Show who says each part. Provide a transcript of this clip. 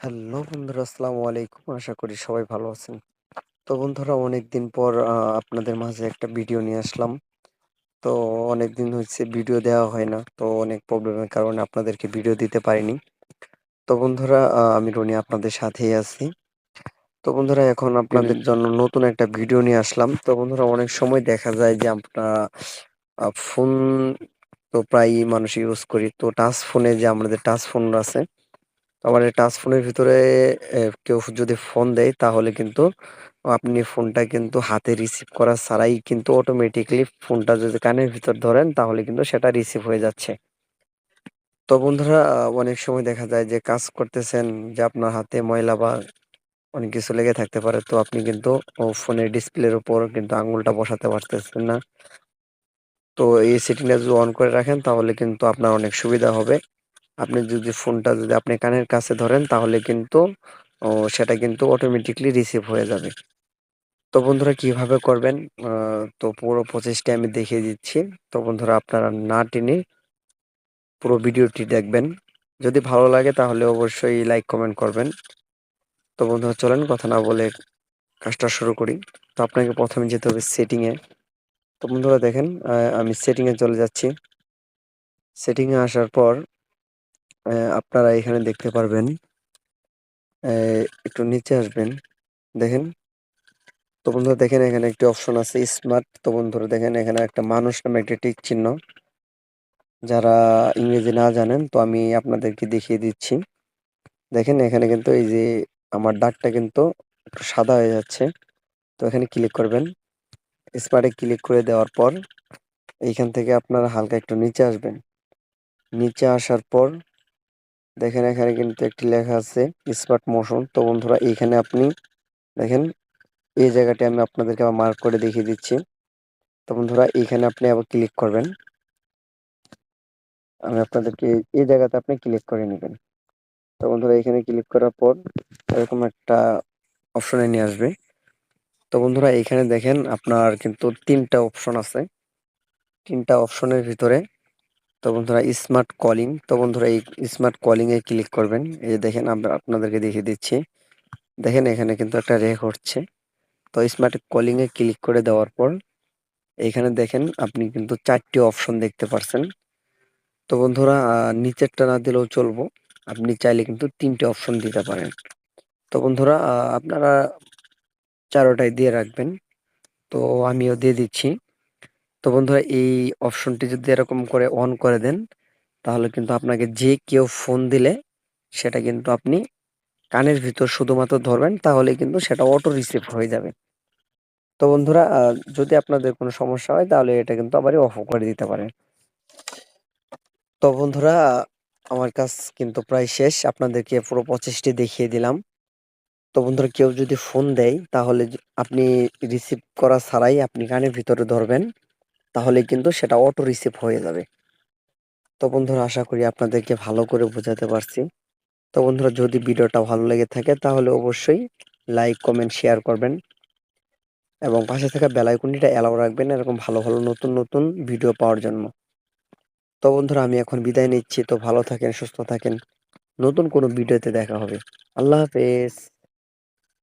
Speaker 1: Hello বন্ধুরা, আসসালামু আলাইকুম। আশা করি সবাই ভালো আছেন। তো বন্ধুরা, অনেকদিন পর আপনাদের মাঝে একটা ভিডিও নিয়ে আসলাম। তো অনেকদিন হচ্ছে ভিডিও দেওয়া হয় না। তো অনেক প্রবলেমের কারণে আপনাদেরকে ভিডিও দিতে পারিনি। তো বন্ধুরা, আমি রনি আপনাদের সাথেই আছি। তো বন্ধুরা, এখন আপনাদের জন্য নতুন একটা ভিডিও নিয়ে আসলাম। তো বন্ধুরা, অনেক সময় দেখা যায় যে আমরা ফোন তো প্রায়ই মানুষ ইউজ করি। তো টাচ ফোনে যে আমাদের টাচ ফোন আছে, আমার এই টাচ ফোনের ভিতরে কেউ যদি ফোন দেয় তাহলে কিন্তু আপনি ফোনটা কিন্তু হাতে রিসিভ করা ছাড়াই কিন্তু অটোমেটিক্যালি ফোনটা যদি কানের ভিতর ধরেন তাহলে কিন্তু সেটা রিসিভ হয়ে যাচ্ছে। তো বন্ধুরা, অনেক সময় দেখা যায় যে কাজ করতেছেন, যে আপনার হাতে ময়লা বা অনেক কিছু লেগে থাকতে পারে। তো আপনি কিন্তু ফোনের ডিসপ্লের উপর কিন্তু আঙুলটা বসাতে পারতেছেন না। তো এই সেটিংটা যদি অন করে রাখেন তাহলে কিন্তু আপনার অনেক সুবিধা হবে। আপনি যদি ফোনটা যদি আপনি কানের কাছে ধরেন তাহলে কিন্তু সেটা কিন্তু অটোমেটিক্যালি রিসিভ হয়ে যাবে। তো বন্ধুরা, কিভাবে করবেন তো পুরো প্রসেসটি আমি দেখিয়ে দিচ্ছি। তো বন্ধুরা, আপনারা না টেনে পুরো ভিডিওটি দেখবেন। যদি ভালো লাগে তাহলে অবশ্যই লাইক কমেন্ট করবেন। তো বন্ধুরা, চলেন কথা না বলে কাজটা শুরু করি। তো আপনাকে প্রথমে যেতে হবে সেটিংয়ে। তো বন্ধুরা দেখেন, আমি সেটিংয়ে চলে যাচ্ছি। সেটিংয়ে আসার পর আপনারা এখানে দেখতে পারবেন, একটু নিচে আসবেন, দেখেন। তো বন্ধুরা দেখেন, এখানে একটি অপশন আছে স্মার্ট। তো বন্ধুরা দেখেন, এখানে একটা মানুষ নামে একটি টিক চিহ্ন। যারা ইংরেজি না জানেন তো আমি আপনাদেরকে দেখিয়ে দিচ্ছি। দেখেন এখানে কিন্তু এই যে আমার দাগটা কিন্তু একটু সাদা হয়ে যাচ্ছে। তো এখানে ক্লিক করবেন। স্মার্টে ক্লিক করে দেওয়ার পর এইখান থেকে আপনারা হালকা একটু নিচে আসবেন। নিচে আসার পর দেখেন এখানে কিন্তু একটি লেখা আছে স্মার্ট মোশন। তো বন্ধুরা, এইখানে আপনি দেখেন, এই জায়গাটি আমি আপনাদেরকে আবার মার্ক করে দেখিয়ে দিচ্ছি। তো বন্ধুরা, এইখানে আপনি আবার ক্লিক করবেন। আমি আপনাদেরকে এই জায়গাতে আপনি ক্লিক করে নেবেন। তো বন্ধুরা, এখানে ক্লিক করার পর এরকম একটা অপশনে নিয়ে আসবে। তো বন্ধুরা, এখানে দেখেন আপনার কিন্তু তিনটা অপশন আছে। তিনটা অপশনের ভিতরে তো বন্ধুরা স্মার্ট কলিং। তো বন্ধুরা, এই স্মার্ট কলিং এ ক্লিক করবেন। এই যে দেখেন, আমরা আপনাদেরকে দেখিয়ে দিচ্ছি। দেখেন এখানে কিন্তু একটা রেখ হচ্ছে। তো স্মার্ট কলিং এ ক্লিক করে দেওয়ার পর এখানে দেখেন আপনি কিন্তু চারটি অপশন দেখতে পারছেন। তো বন্ধুরা, নিচেরটা না দিলেও চলবো, আপনি চাইলে কিন্তু তিনটে অপশন দিতে পারেন। তো বন্ধুরা, আপনারা চারোটাই দিয়ে রাখবেন। তো আমিও দিয়ে দিচ্ছি। তো বন্ধুরা, এই অপশনটি যদি এরকম করে অন করে দেন তাহলে কিন্তু আপনাকে যে কেউ ফোন দিলে সেটা কিন্তু আপনি কানের ভিতর শুধুমাত্র ধরবেন, তাহলে কিন্তু সেটা অটো রিসিভ হয়ে যাবে। তো বন্ধুরা, যদি আপনাদের কোনো সমস্যা হয় তাহলে এটা কিন্তু আবার অফ করে দিতে পারেন। তো বন্ধুরা, আমার কাজ কিন্তু প্রায় শেষ। আপনাদেরকে পুরো প্রসেসটি দেখিয়ে দিলাম। তো বন্ধুরা, কেউ যদি ফোন দেয় তাহলে আপনি রিসিভ করা ছাড়াই আপনি কানের ভিতরে ধরবেন, তাহলে কিন্তু সেটা অটো রিসিভ হয়ে যাবে। তো বন্ধুরা, আশা করি আপনাদেরকে ভালো করে বোঝাতে পারছি। তো বন্ধুরা, যদি ভিডিওটা ভালো লেগে থাকে তাহলে অবশ্যই লাইক কমেন্ট শেয়ার করবেন এবং পাশে থাকা বেল আইকনটিটা অ্যালাউ রাখবেন এরকম ভালো ভালো নতুন নতুন ভিডিও পাওয়ার জন্য। তো বন্ধুরা, আমি এখন বিদায় নিচ্ছি। তো ভালো থাকেন, সুস্থ থাকেন। নতুন কোনো ভিডিওতে দেখা হবে। আল্লাহ হাফেজ।